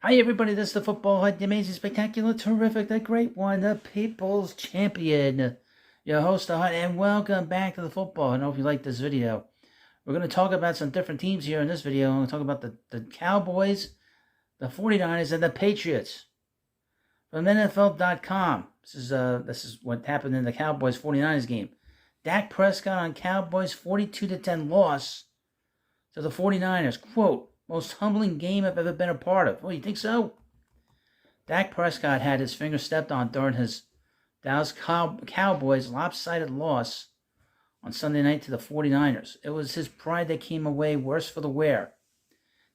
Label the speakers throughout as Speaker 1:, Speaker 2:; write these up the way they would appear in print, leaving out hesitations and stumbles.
Speaker 1: Hi everybody, this is the Football Head, the amazing, spectacular, terrific, the great one, the People's Champion. Your host, the Hut, and welcome back to the football. I hope you like this video. We're going to talk about some different teams here in this video. I'm going to talk about the Cowboys, the 49ers, and the Patriots. From NFL.com, this is what happened in the Cowboys-49ers game. Dak Prescott on Cowboys 42-10 loss to the 49ers. Quote, most humbling game I've ever been a part of. Oh, you think so? Dak Prescott had his finger stepped on during his Dallas Cowboys lopsided loss on Sunday night to the 49ers. It was his pride that came away worse for the wear.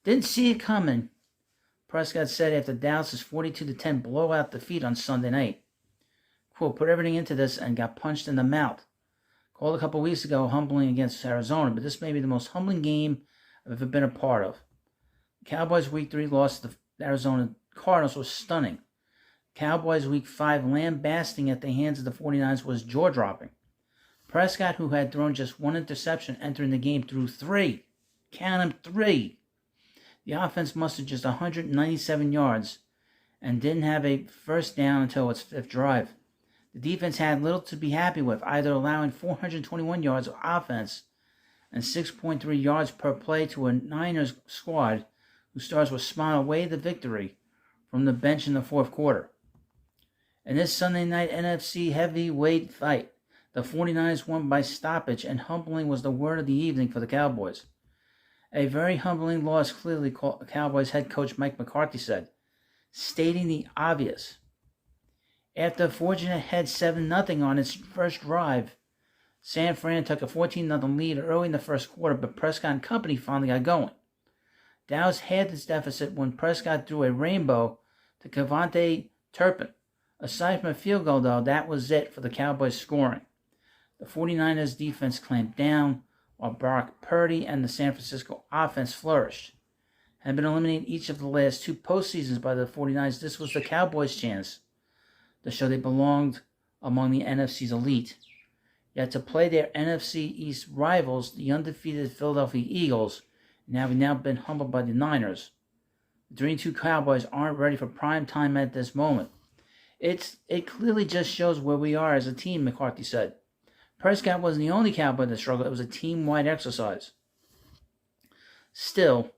Speaker 1: Didn't see it coming, Prescott said after Dallas's 42-10 blowout defeat on Sunday night. Quote, put everything into this and got punched in the mouth. Called a couple weeks ago humbling against Arizona, but this may be the most humbling game I've ever been a part of. Cowboys Week 3 loss to the Arizona Cardinals was stunning. Cowboys Week 5 lambasting at the hands of the 49ers was jaw-dropping. Prescott, who had thrown just one interception entering the game, threw three. Count them, three. The offense mustered just 197 yards and didn't have a first down until its fifth drive. The defense had little to be happy with, either allowing 421 yards of offense and 6.3 yards per play to a Niners squad whose stars were smiling away the victory from the bench in the fourth quarter. In this Sunday night NFC heavyweight fight, the 49ers won by stoppage, and humbling was the word of the evening for the Cowboys. A very humbling loss, clearly, Cowboys head coach Mike McCarthy said, stating the obvious. After forging ahead 7-0 on its first drive, San Fran took a 14-0 lead early in the first quarter, but Prescott and company finally got going. Dallas had this deficit when Prescott threw a rainbow to Cavante Turpin. Aside from a field goal, though, that was it for the Cowboys scoring. The 49ers defense clamped down, while Brock Purdy and the San Francisco offense flourished. Had been eliminated each of the last two postseasons by the 49ers, this was the Cowboys' chance to show they belonged among the NFC's elite. Yet to play their NFC East rivals, the undefeated Philadelphia Eagles, and having now been humbled by the Niners, the 3-2 Cowboys aren't ready for prime time at this moment. It clearly just shows where we are as a team, McCarthy said. Prescott wasn't the only Cowboy that struggled. It was a team-wide exercise. Still,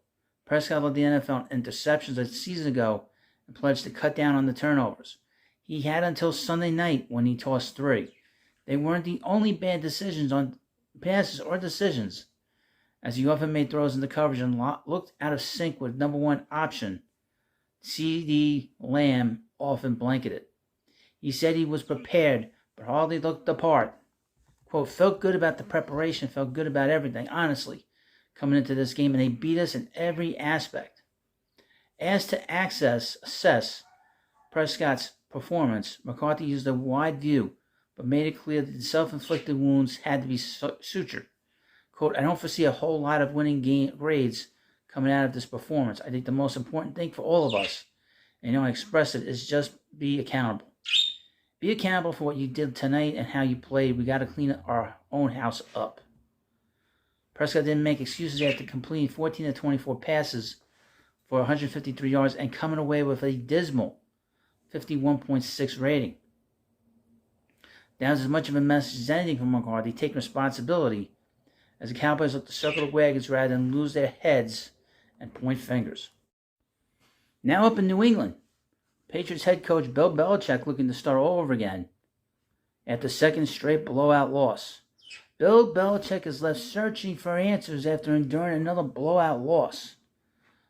Speaker 1: Prescott led the NFL in interceptions a season ago and pledged to cut down on the turnovers. He had until Sunday night when he tossed three. They weren't the only bad decisions on passes or decisions, as he often made throws into coverage and looked out of sync with number one option. C.D. Lamb often blanketed. He said he was prepared, but hardly looked the part. Quote, felt good about the preparation, felt good about everything, honestly, coming into this game, and they beat us in every aspect. As to assess Prescott's performance, McCarthy used a wide view, but made it clear that the self-inflicted wounds had to be sutured. Quote, I don't foresee a whole lot of winning grades coming out of this performance. I think the most important thing for all of us, and I express it, is just be accountable. Be accountable for what you did tonight and how you played. We got to clean our own house up. Prescott didn't make excuses after completing 14 of 24 passes for 153 yards and coming away with a dismal 51.6 rating. That was as much of a message as anything from McCarthy, taking responsibility as the Cowboys look to circle the wagons rather than lose their heads and point fingers. Now up in New England, Patriots head coach Bill Belichick looking to start all over again after second straight blowout loss. Bill Belichick is left searching for answers after enduring another blowout loss.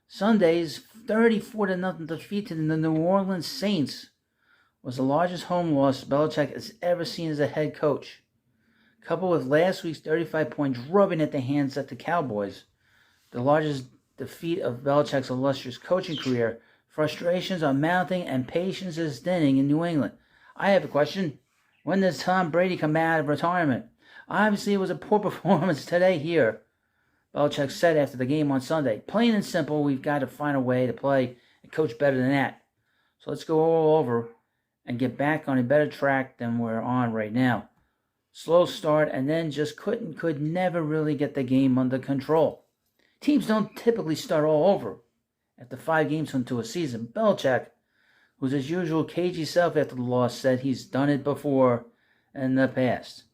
Speaker 1: Sunday's 34-0 defeat to the New Orleans Saints was the largest home loss Belichick has ever seen as a head coach. Coupled with last week's 35-point drubbing at the hands of the Cowboys, the largest defeat of Belichick's illustrious coaching career, frustrations are mounting and patience is thinning in New England. I have a question. When does Tom Brady come out of retirement? Obviously, it was a poor performance today here, Belichick said after the game on Sunday. Plain and simple, we've got to find a way to play and coach better than that. So let's go all over and get back on a better track than we're on right now. Slow start, and then just could never really get the game under control. Teams don't typically start all over After 5 games into a season, Belichick, who's his usual cagey self after the loss, said he's done it before in the past.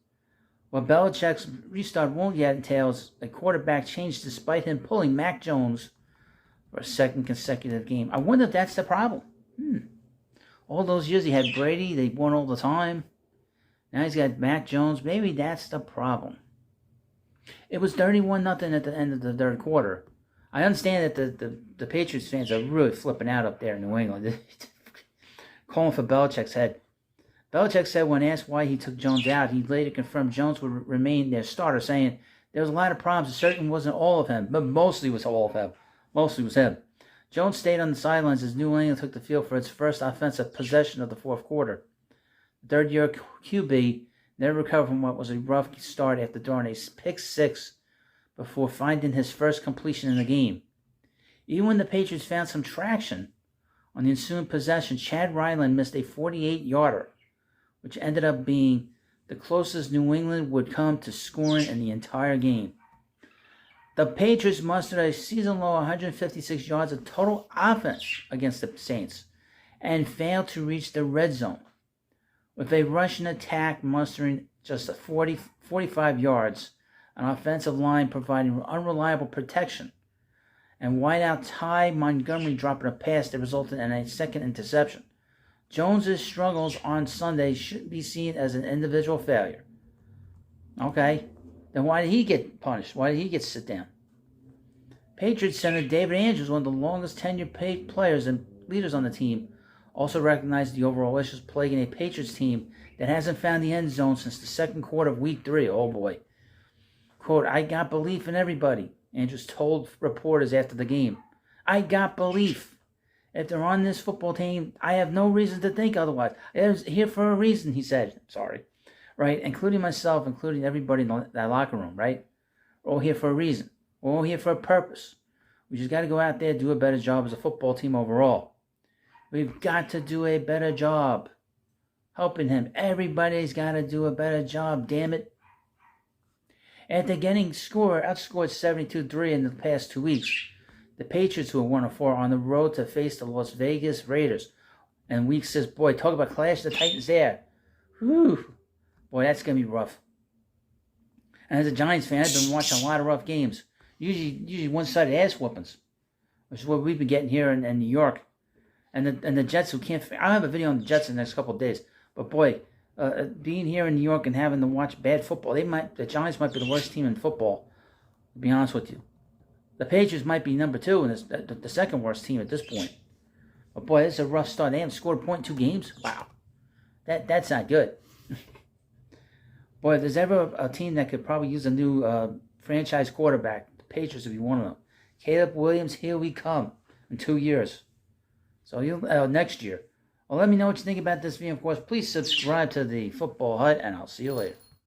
Speaker 1: While Belichick's restart won't yet entails a quarterback change despite him pulling Mac Jones for a second consecutive game. I wonder if that's the problem. All those years he had Brady, they won all the time. Now he's got Mac Jones. Maybe that's the problem. It was 31-0 at the end of the third quarter. I understand that the Patriots fans are really flipping out up there in New England. Calling for Belichick's head. Belichick said when asked why he took Jones out, he later confirmed Jones would remain their starter, saying there was a lot of problems. It certainly wasn't all of him, but mostly was all of him. Mostly was him. Jones stayed on the sidelines as New England took the field for its first offensive possession of the fourth quarter. The third-year QB never recovered from what was a rough start after throwing a pick six before finding his first completion in the game. Even when the Patriots found some traction on the ensuing possession, Chad Ryland missed a 48-yarder, which ended up being the closest New England would come to scoring in the entire game. The Patriots mustered a season-low 156 yards of total offense against the Saints and failed to reach the red zone, with a rushing attack mustering just 45 yards, an offensive line providing unreliable protection, and wideout Ty Montgomery dropping a pass that resulted in a second interception. Jones's struggles on Sunday shouldn't be seen as an individual failure. Okay, then why did he get punished? Why did he get to sit down? Patriots center David Andrews, one of the longest tenured players and leaders on the team, also recognized the overall issues plaguing a Patriots team that hasn't found the end zone since the second quarter of Week 3. Oh boy. Quote, I got belief in everybody, Andrews told reporters after the game. I got belief. If they're on this football team, I have no reason to think otherwise. They're here for a reason, he said. Sorry. Right? Including myself, including everybody in that locker room, right? We're all here for a reason. We're all here for a purpose. We just got to go out there and do a better job as a football team overall. We've got to do a better job helping him. Everybody's got to do a better job, damn it. After getting outscored 72-3 in the past 2 weeks, the Patriots, who are 1-4, are on the road to face the Las Vegas Raiders. And Week 6, boy, talk about clash of the Titans there. Whew. Boy, that's going to be rough. And as a Giants fan, I've been watching a lot of rough games. Usually one-sided ass whoopings, which is what we've been getting here in New York. And the Jets, who can't... I'll have a video on the Jets in the next couple of days. But boy, being here in New York and having to watch bad football, the Giants might be the worst team in football, to be honest with you. The Patriots might be number 2 and the second worst team at this point. But boy, it's a rough start. They haven't scored a point in 2 games. Wow. That's not good. Boy, if there's ever a team that could probably use a new franchise quarterback, the Patriots would be one of them. Caleb Williams, here we come in 2 years. So next year. Well, let me know what you think about this video. Of course, please subscribe to the Football Hut, and I'll see you later.